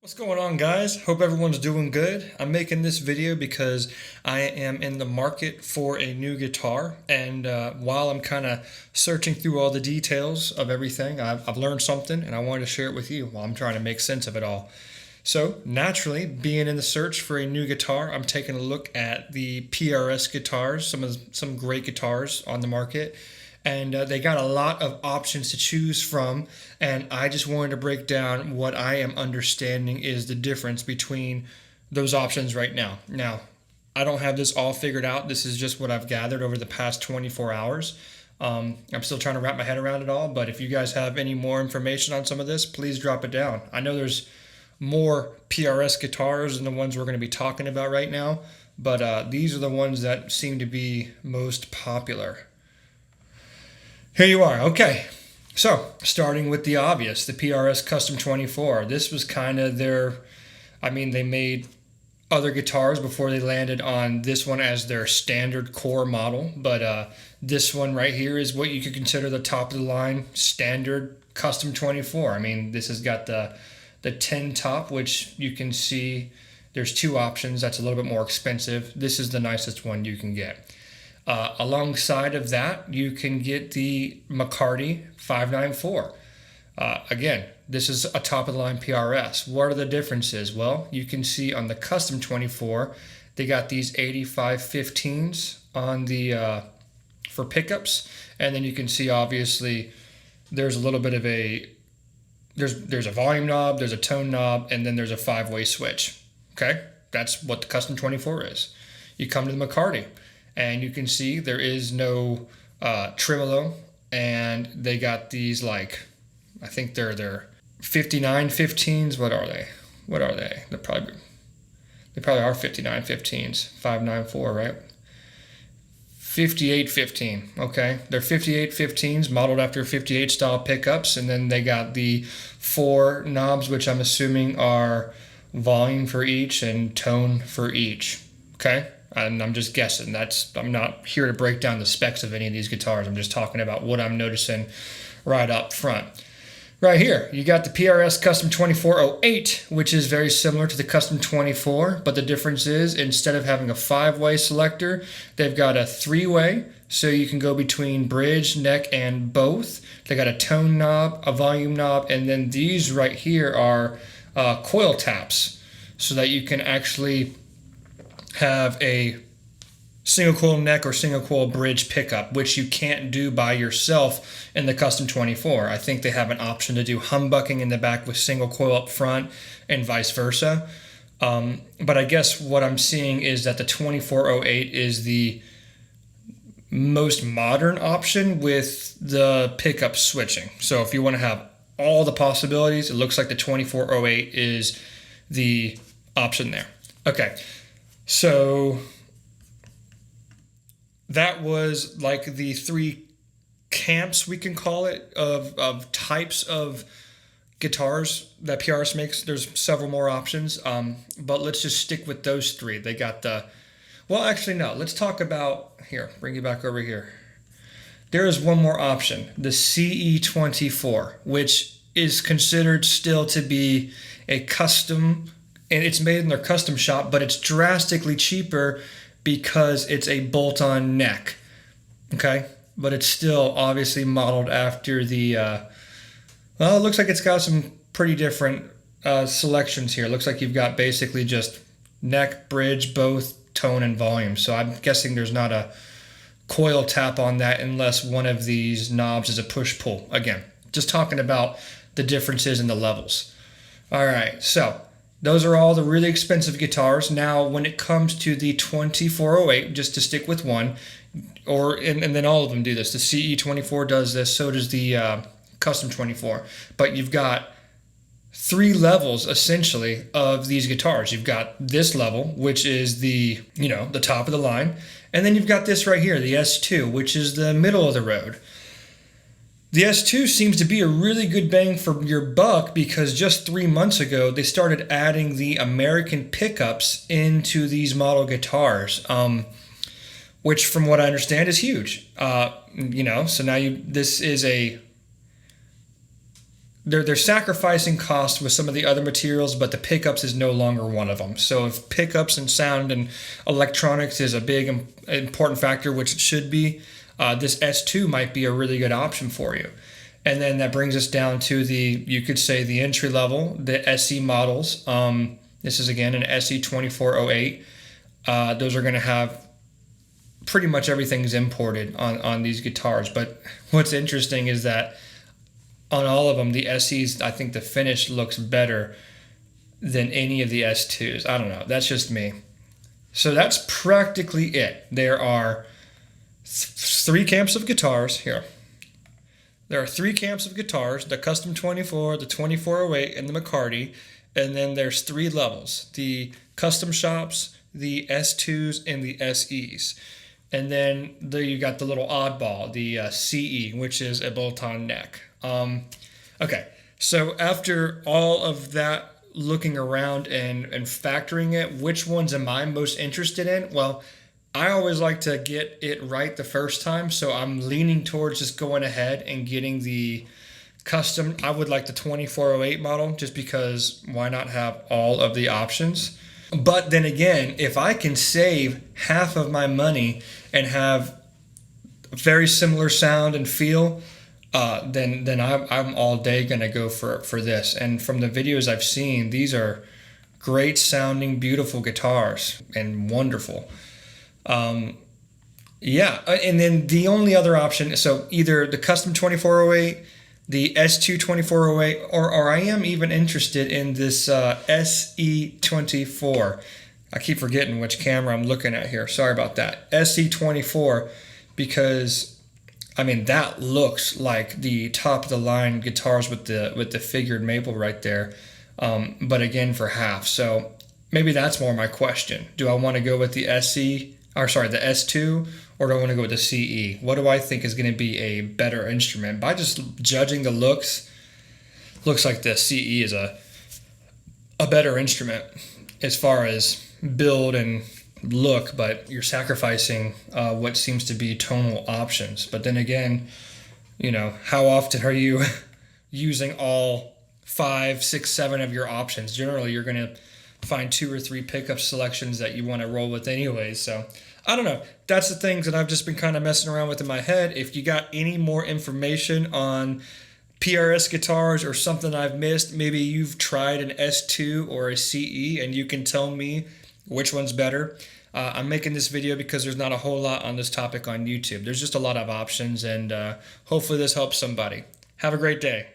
What's going on, guys? Hope everyone's doing good. I'm making this video because I am in the market for a new guitar, and while I'm kind of searching through all the details of everything, I've learned something and I wanted to share it with you while I'm trying to make sense of it all. So, naturally, being in the search for a new guitar, I'm taking a look at the PRS guitars, some great guitars on the market, and they got a lot of options to choose from. And I just wanted to break down what I am understanding is the difference between those options right now. Now, I don't have this all figured out. This is just what I've gathered over the past 24 hours. I'm still trying to wrap my head around it all, but if you guys have any more information on some of this, please drop it down. I know there's more PRS guitars than the ones we're going to be talking about right now, but these are the ones that seem to be most popular. Here you are. Okay. So, starting with the obvious, the PRS Custom 24. This was kind of they made other guitars before they landed on this one as their standard core model. But this one right here is what you could consider the top of the line standard Custom 24. I mean, this has got the 10 top, which you can see there's two options. That's a little bit more expensive. This is the nicest one you can get. Alongside of that, you can get the McCarty 594. Again, this is a top-of-the-line PRS. What are the differences? Well, you can see on the Custom 24, they got these 8515s on the for pickups, and then you can see obviously there's a little bit of there's a volume knob, there's a tone knob, and then there's a 5-way switch. Okay, that's what the Custom 24 is. You come to the McCarty, and you can see there is no tremolo, and they got these I think they're 5915s. What are they? They probably are 5915s. 594, right? 5815. Okay, they're 5815s modeled after 58 style pickups, and then they got the 4 knobs, which I'm assuming are volume for each and tone for each. Okay. And I'm just guessing. I'm not here to break down the specs of any of these guitars. I'm just talking about what I'm noticing right up front. Right here, you got the PRS Custom 2408, which is very similar to the Custom 24, but the difference is instead of having a 5-way selector, they've got a 3-way, so you can go between bridge, neck, and both. They got a tone knob, a volume knob, and then these right here are coil taps, so that you can actually have a single coil neck or single coil bridge pickup, which you can't do by yourself in the Custom 24. I think they have an option to do humbucking in the back with single coil up front and vice versa. But I guess what I'm seeing is that the 2408 is the most modern option with the pickup switching. So if you want to have all the possibilities, it looks like the 2408 is the option there. Okay. So that was like the 3 camps, we can call it, of types of guitars that PRS makes. There's several more options, but let's just stick with those 3. They got no, let's talk about, here, bring you back over here. There is one more option, the CE24, which is considered still to be a custom, and it's made in their custom shop, but it's drastically cheaper because it's a bolt-on neck, okay? But it's still obviously modeled after the, it looks like it's got some pretty different selections here. It looks like you've got basically just neck, bridge, both tone and volume. So I'm guessing there's not a coil tap on that unless one of these knobs is a push-pull. Again, just talking about the differences in the levels. All right, so those are all the really expensive guitars. Now, when it comes to the 2408, just to stick with one, and then all of them do this. The CE24 does this, so does the Custom 24. But you've got 3 levels, essentially, of these guitars. You've got this level, which is the top of the line. And then you've got this right here, the S2, which is the middle of the road. The S2 seems to be a really good bang for your buck because just 3 months ago, they started adding the American pickups into these model guitars, which from what I understand is huge. So now this is a they're sacrificing cost with some of the other materials, but the pickups is no longer one of them. So if pickups and sound and electronics is a big important factor, which it should be, this S2 might be a really good option for you. And then that brings us down to you could say the entry level, the SE models. This is again an SE2408. Those are going to have pretty much everything's imported on these guitars. But what's interesting is that on all of them, the SEs, I think the finish looks better than any of the S2s. I don't know. That's just me. So that's practically it. There are three camps of guitars here. There are three camps of guitars, the Custom 24, the 2408, and the McCarty. And then there's three levels, the custom shops, the S2s, and the SEs. And then you got the little oddball, the CE, which is a bolt-on neck. Okay, so after all of that looking around and factoring it, which ones am I most interested in? Well, I always like to get it right the first time, so I'm leaning towards just going ahead and getting the custom. I would like the 2408 model just because why not have all of the options? But then again, if I can save half of my money and have very similar sound and feel, then I'm all day gonna go for this. And from the videos I've seen, these are great sounding, beautiful guitars and wonderful. Yeah, and then the only other option, so either the custom 2408, the S2 2408, or I am even interested in this SE24. I keep forgetting which camera I'm looking at here. Sorry about that. SE24, because I mean that looks like the top of the line guitars with the figured maple right there. But again for half. So maybe that's more my question. Do I want to go with the the S2, or do I want to go with the CE? What do I think is going to be a better instrument? By just judging the looks like the CE is a better instrument as far as build and look, but you're sacrificing what seems to be tonal options. But then again, how often are you using all 5, 6, 7 of your options? Generally, you're going to find 2 or 3 pickup selections that you want to roll with anyways. So I don't know. That's the things that I've just been kind of messing around with in my head. If you got any more information on PRS guitars or something I've missed, maybe you've tried an S2 or a CE and you can tell me which one's better. I'm making this video because there's not a whole lot on this topic on YouTube. There's just a lot of options, and hopefully this helps somebody. Have a great day.